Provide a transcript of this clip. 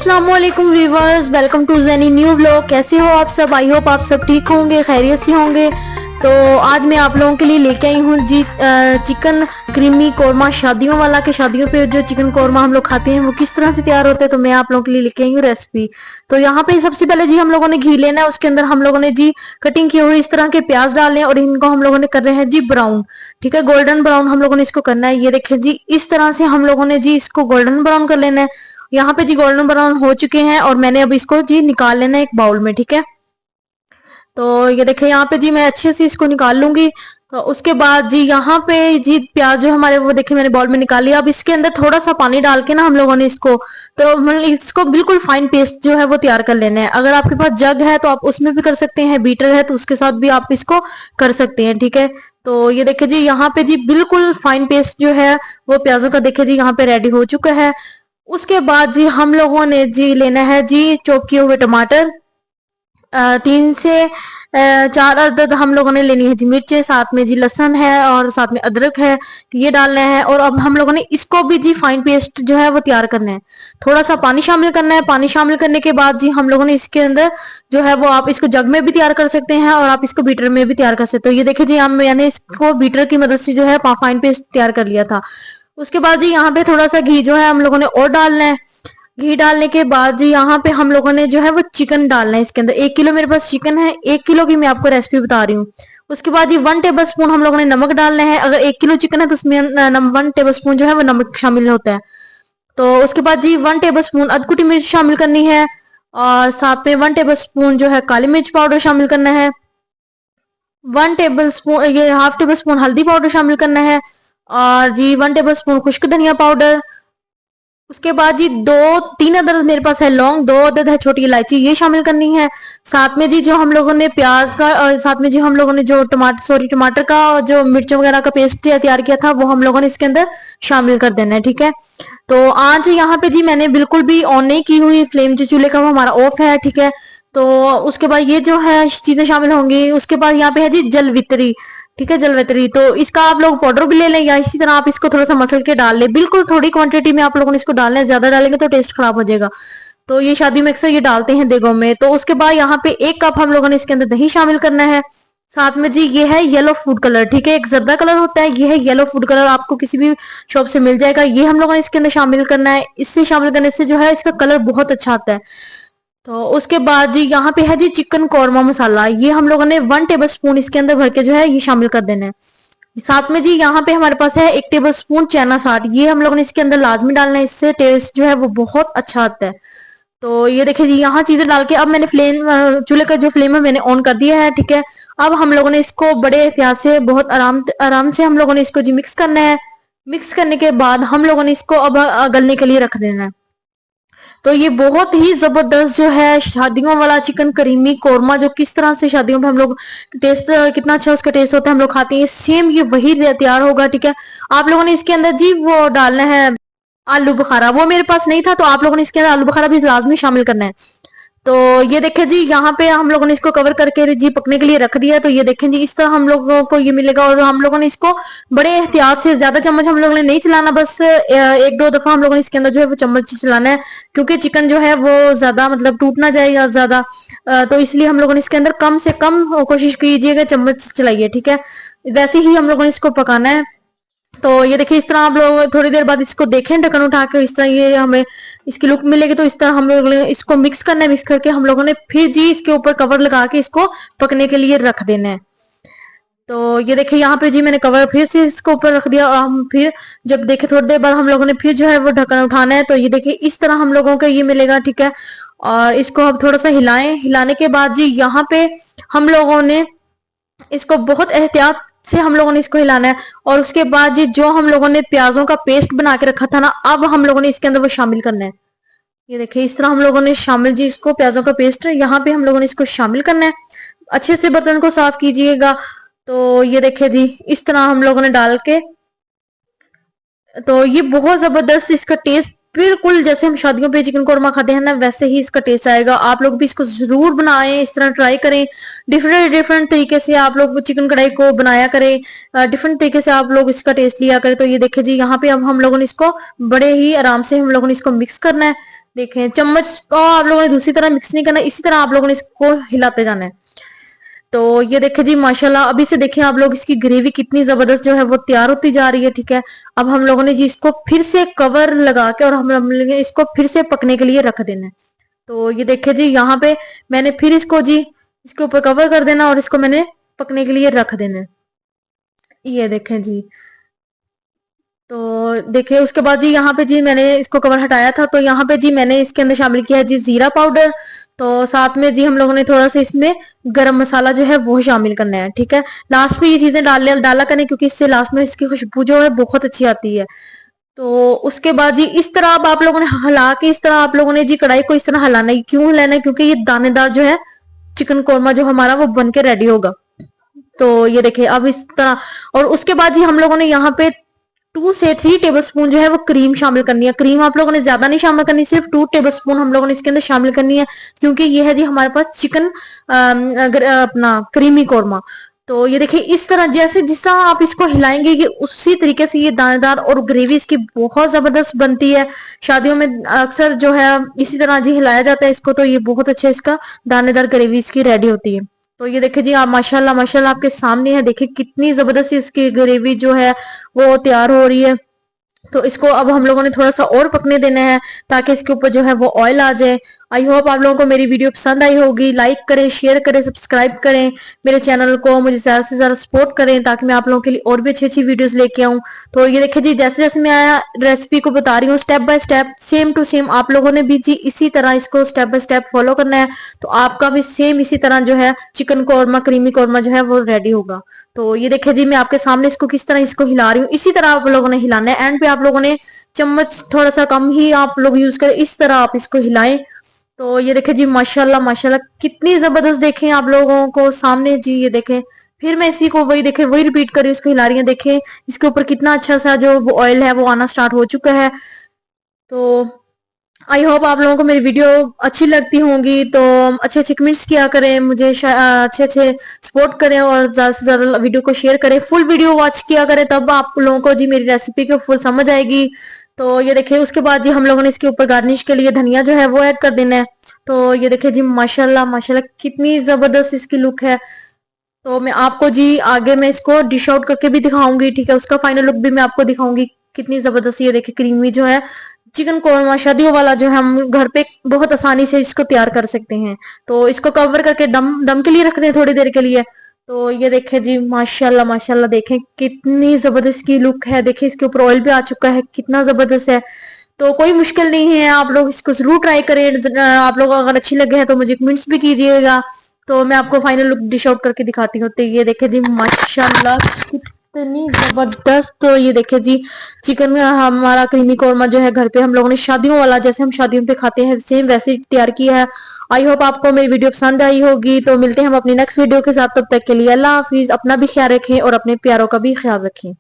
अस्सलामुअलैकुम viewers, welcome to any new vlog. कैसे हो आप सब? आई होप आप सब ठीक होंगे, खैरियत से होंगे। तो आज मैं आप लोगों के लिए लेके आई हूँ जी चिकन क्रीमी कौरमा शादियों वाला। के शादियों पे जो चिकन कौरमा हम लोग खाते हैं वो किस तरह से तैयार होता है, तो मैं आप लोगों के लिए लेके आई हूँ रेसिपी। तो यहाँ पे सबसे पहले जी हम लोगों ने घी लेना है, उसके अंदर हम लोगों ने जी कटिंग किए हुए इस तरह के प्याज डालने हैं और इनको हम लोगों ने कर रहे हैं जी ब्राउन। ठीक है, गोल्डन ब्राउन हम लोगों ने इसको करना है। ये देखिए जी, इस तरह से हम लोगों ने जी इसको गोल्डन ब्राउन कर लेना है। यहाँ पे जी गोल्डन ब्राउन हो चुके हैं और मैंने अब इसको जी निकाल लेना है एक बाउल में। ठीक है, तो ये देखिए यहाँ पे जी मैं अच्छे से इसको निकाल लूंगी। तो उसके बाद जी यहाँ पे जी प्याज जो हमारे वो देखिए मैंने बाउल में निकाल लिया। अब इसके अंदर थोड़ा सा पानी डाल के ना हम लोगों ने इसको तो मतलब इसको बिल्कुल फाइन पेस्ट जो है वो तैयार कर लेना है। अगर आपके पास जग है तो आप उसमें भी कर सकते हैं, बीटर है तो उसके साथ भी आप इसको कर सकते हैं। ठीक है, तो ये देखिए जी यहाँ पे जी बिल्कुल फाइन पेस्ट जो है वो प्याजों का देखिए जी यहाँ पे रेडी हो चुका है। उसके बाद जी हम लोगों ने जी लेना है जी चॉप किए हुए टमाटर, 3 से 4 अदद हम लोगों ने लेनी है जी मिर्चें, साथ में जी लहसुन है और साथ में अदरक है, ये डालना है। और अब हम लोगों ने इसको भी जी फाइन पेस्ट जो है वो तैयार करना है। थोड़ा सा पानी शामिल करना है। पानी शामिल करने के बाद जी हम लोगों ने इसके अंदर जो है वो आप इसको जग में भी तैयार कर सकते हैं और आप इसको बीटर में भी तैयार कर सकते हो। ये देखिए जी मैंने इसको बीटर की मदद से जो है फाइन पेस्ट तैयार कर लिया था। उसके बाद जी यहाँ पे थोड़ा सा घी जो है हम लोगों ने और डालना है। घी डालने के बाद जी यहाँ पे हम लोगों ने जो है वो चिकन डालना है इसके अंदर। 1 किलो मेरे पास चिकन है, 1 किलो की मैं आपको रेसिपी बता रही हूँ। उसके बाद जी 1 टेबल स्पून हम लोगों ने नमक डालना है। अगर 1 किलो चिकन है तो उसमें 1 टेबल स्पून जो है वो नमक शामिल होता है। तो उसके बाद जी 1 टेबल स्पून अधकुटी मिर्च शामिल करनी है और साथ में 1 टेबल स्पून जो है काली मिर्च पाउडर शामिल करना है। 1 टेबल स्पून ये हाफ टेबल स्पून हल्दी पाउडर शामिल करना है और जी 1 टेबल स्पून खुश्क धनिया पाउडर। उसके बाद जी 2-3 अदद मेरे पास है लौंग, 2 अदद है छोटी इलायची, ये शामिल करनी है। साथ में जी जो हम लोगों ने प्याज का और साथ में जी हम लोगों ने जो टमाटर का और जो मिर्च वगैरह का पेस्ट तैयार किया था वो हम लोगों ने इसके अंदर शामिल कर देना है। ठीक है, तो आज यहाँ पे जी मैंने बिल्कुल भी ऑन नहीं की हुई, फ्लेम जो चूल्हे का वो हमारा ऑफ है। ठीक है, तो उसके बाद ये जो है चीजें शामिल होंगी। उसके बाद यहाँ पे है जी जलवित्री। ठीक है, जलवित्री तो इसका आप लोग पाउडर भी ले लें या इसी तरह आप इसको थोड़ा सा मसल के डाल लें। बिल्कुल थोड़ी क्वांटिटी में आप लोगों ने इसको डालना है, ज्यादा डालेंगे तो टेस्ट खराब हो जाएगा। तो ये शादी में अक्सर ये डालते हैं देगों में। तो उसके बाद यहाँ पे 1 कप हम लोगों ने इसके अंदर दही शामिल करना है। साथ में जी ये है येलो फूड कलर। ठीक है, एक जर्दा कलर होता है, ये है येलो फूड कलर, आपको किसी भी शॉप से मिल जाएगा। ये हम लोगों ने इसके अंदर शामिल करना है। इससे शामिल करने से जो है इसका कलर बहुत अच्छा आता है। तो उसके बाद जी यहाँ पे है जी चिकन कौरमा मसाला, ये हम लोगों ने 1 टेबल स्पून इसके अंदर भर के जो है ये शामिल कर देना है। साथ में जी यहाँ पे हमारे पास है 1 टेबल स्पून चना साट, ये हम लोगों ने इसके अंदर लाजमी डालना है, इससे टेस्ट जो है वो बहुत अच्छा आता है। तो ये देखिए जी यहाँ चीजें डाल के अब मैंने फ्लेम चूल्हे का जो फ्लेम है मैंने ऑन कर दिया है। ठीक है, अब हम लोगों ने इसको बड़े एहतियात से बहुत आराम आराम से हम लोगों ने इसको जी मिक्स करना है। मिक्स करने के बाद हम लोगों ने इसको अब गलने के लिए रख देना है। तो ये बहुत ही जबरदस्त जो है शादियों वाला चिकन करीमी कौरमा, जो किस तरह से शादियों में हम लोग टेस्ट कितना अच्छा उसका टेस्ट होता है हम लोग खाते हैं, सेम ये वही तैयार होगा। ठीक है, आप लोगों ने इसके अंदर जी वो डालना है आलू बुखारा, वो मेरे पास नहीं था तो आप लोगों ने इसके अंदर आलू बुखारा भी लाजमी शामिल करना है। तो ये देखें जी यहाँ पे हम लोगों ने इसको कवर करके जी पकने के लिए रख दिया। तो ये देखें जी इस तरह हम लोगों को ये मिलेगा और हम लोगों ने इसको बड़े एहतियात से, ज्यादा चम्मच हम लोगों ने नहीं चलाना, बस 1-2 दफा हम लोगों ने इसके अंदर जो है वो चम्मच चलाना है, क्योंकि चिकन जो है वो ज्यादा मतलब टूट ना जाएगा ज्यादा। तो इसलिए हम लोगों ने इसके अंदर कम से कम कोशिश कीजिएगा, चम्मच चलाइए। ठीक है, वैसे ही हम लोगों ने इसको पकाना है। तो ये देखिए इस तरह आप लोग थोड़ी देर बाद इसको देखें ढक्कन उठा के, इस तरह ये हमें इसकी लुक मिलेगी। तो इस तरह हम लोगों ने इसको मिक्स करना है, मिक्स करके हम लोगों ने फिर जी इसके ऊपर कवर लगा के इसको पकने के लिए रख देना है। तो ये देखिए यहाँ पे जी मैंने कवर फिर से इसको ऊपर रख दिया और हम फिर जब देखे थोड़ी देर बाद हम लोगों ने फिर जो है वो ढक्कन उठाना है। तो ये देखिए इस तरह हम लोगों को ये मिलेगा। ठीक है, और इसको अब थोड़ा सा हिलाएं। हिलाने के बाद जी यहाँ पे हम लोगों ने इसको बहुत एहतियात से हम लोगों ने इसको हिलाना है। और उसके बाद जी जो हम लोगों ने प्याजों का पेस्ट बना के रखा था ना, अब हम लोगों ने इसके अंदर वो शामिल करना है। ये देखिए इस तरह हम लोगों ने शामिल जी इसको प्याजों का पेस्ट यहाँ पे हम लोगों ने इसको शामिल करना है। अच्छे से बर्तन को साफ कीजिएगा। तो ये देखिए जी इस तरह हम लोगों ने डाल के, तो ये बहुत जबरदस्त इसका टेस्ट बिल्कुल जैसे हम शादियों पे चिकन कोरमा खाते हैं ना, वैसे ही इसका टेस्ट आएगा। आप लोग भी इसको जरूर बनाएं, इस तरह ट्राई करें। डिफरेंट डिफरेंट तरीके से आप लोग चिकन कढ़ाई को बनाया करें, डिफरेंट तरीके से आप लोग इसका टेस्ट लिया करें। तो ये देखिए जी, यहाँ पे अब हम लोगों ने इसको बड़े ही आराम से हम लोगों ने इसको मिक्स करना है। देखें, चम्मच को आप लोगों ने दूसरी तरह मिक्स नहीं करना, इसी तरह आप लोगों ने इसको हिलाते जाना है। तो ये देखे जी माशाल्लाह, अभी से देखें आप लोग इसकी ग्रेवी कितनी जबरदस्त जो है वो तैयार होती जा रही है। ठीक है, अब हम लोगों ने जी इसको फिर से कवर लगा के और हम लोग इसको फिर से पकने के लिए रख देना है। तो ये देखे जी, यहाँ पे मैंने फिर इसको जी इसके ऊपर कवर कर देना और इसको मैंने पकने के लिए रख देना है। ये देखें जी, तो देखिए उसके बाद जी यहाँ पे जी मैंने इसको कवर हटाया था, तो यहाँ पे जी मैंने इसके अंदर शामिल किया है जी जीरा पाउडर। तो साथ में जी हम लोगों ने थोड़ा सा इसमें गरम मसाला जो है वो शामिल करना है। ठीक है, लास्ट में ये चीजें डाला करें, क्योंकि इससे लास्ट में इसकी खुशबू जो है बहुत अच्छी आती है। तो उसके बाद जी इस तरह अब आप लोगों ने हिला के, इस तरह आप लोगों ने जी कढ़ाई को इस तरह हिलाना है। क्यों हिलाना है? क्योंकि ये दानेदार जो है चिकन कोरमा जो हमारा वो बन के रेडी होगा। तो ये देखिए अब इस तरह, और उसके बाद जी हम लोगों ने यहाँ पे 2 से 3 टेबल स्पून जो है वो क्रीम शामिल करनी है। क्रीम आप लोगों ने ज्यादा नहीं शामिल करनी, सिर्फ 2 टेबल स्पून हम लोगों ने इसके अंदर शामिल करनी है, क्योंकि ये है जी हमारे पास चिकन अपना क्रीमी कोरमा। तो ये देखिए इस तरह, जैसे जिस तरह आप इसको हिलाएंगे ये उसी तरीके से ये दानेदार और ग्रेवी इसकी बहुत जबरदस्त बनती है। शादियों में अक्सर जो है इसी तरह जी हिलाया जाता है इसको, तो ये बहुत अच्छा इसका दानेदार ग्रेवी इसकी रेडी होती है। तो ये देखिए जी, आप माशाल्लाह माशाल्लाह आपके सामने है, देखिए कितनी जबरदस्त इसकी ग्रेवी जो है वो तैयार हो रही है। तो इसको अब हम लोगों ने थोड़ा सा और पकने देना है, ताकि इसके ऊपर जो है वो ऑयल आ जाए। आई होप आप लोगों को मेरी वीडियो पसंद आई होगी। लाइक करें, शेयर करें, सब्सक्राइब करें मेरे चैनल को, मुझे ज्यादा से ज्यादा सपोर्ट करें, ताकि मैं आप लोगों के लिए और भी अच्छी अच्छी वीडियोस लेके आऊं। तो ये देखिए जी, जैसे जैसे मैं रेसिपी को बता रही हूँ step by step, same to same आप लोगों ने भी जी इसी तरह इसको स्टेप बाय स्टेप फॉलो करना है। तो आपका भी सेम इसी तरह जो है चिकन कौरमा, क्रीमी कौरमा जो है वो रेडी होगा। तो ये देखिए जी, मैं आपके सामने इसको किस तरह इसको हिला रही हूँ, इसी तरह आप लोगों ने हिलाना है। एंड पे आप लोगों ने चम्मच थोड़ा सा कम ही आप लोग यूज करें, इस तरह आप इसको हिलाएं। तो ये देखें जी माशाल्लाह माशाल्लाह कितनी जबरदस्त, देखें आप लोगों को सामने जी, ये देखें फिर मैं इसी को वही देखें वही रिपीट कर रही हूँ, उसको हिला रही है। देखें इसके ऊपर कितना अच्छा सा जो ऑयल है वो आना स्टार्ट हो चुका है। तो आई होप आप लोगों को मेरी वीडियो अच्छी लगती होंगी। तो अच्छे अच्छे कमेंट्स किया करें, मुझे अच्छे अच्छे सपोर्ट करें और ज्यादा से ज्यादा वीडियो को शेयर करें, फुल वीडियो वॉच किया करें, तब आप लोगों को जी मेरी रेसिपी की फुल समझ आएगी। तो ये देखिए उसके बाद जी हम लोगों ने इसके ऊपर गार्निश के लिए धनिया जो है वो ऐड कर देना है। तो ये देखिए जी माशाल्लाह माशाल्लाह कितनी जबरदस्त इसकी लुक है। तो मैं आपको जी आगे मैं इसको डिश आउट करके भी दिखाऊंगी। ठीक है, उसका फाइनल लुक भी मैं आपको दिखाऊंगी कितनी जबरदस्त। ये देखिए क्रीमी जो है चिकन कोरमा शादियों वाला जो है हम घर पे बहुत आसानी से इसको तैयार कर सकते हैं। तो इसको कवर करके दम के लिए रख दें थोड़ी देर के लिए। तो ये देखें जी माशाल्लाह माशाल्लाह, देखें कितनी जबरदस्त की लुक है। देखिए इसके ऊपर ऑयल भी आ चुका है, कितना जबरदस्त है। तो कोई मुश्किल नहीं है, आप लोग इसको जरूर ट्राई करें। आप लोग अगर अच्छी लगे है तो मुझे कमेंट्स भी कीजिएगा। तो मैं आपको फाइनल लुक डिश आउट करके दिखाती हूँ। तो ये देखे जी माशाल्लाह कितनी जबरदस्त। तो ये देखे जी चिकन हमारा क्रीमी कोरमा जो है घर पे हम लोगों ने शादियों वाला, जैसे हम शादियों पे खाते हैं सेम वैसे ही तैयार किया है। आई होप आपको मेरी वीडियो पसंद आई होगी। तो मिलते हैं हम अपनी नेक्स्ट वीडियो के साथ, तब तक के लिए अल्लाह हाफिज। अपना भी ख्याल रखें और अपने प्यारों का भी ख्याल रखें।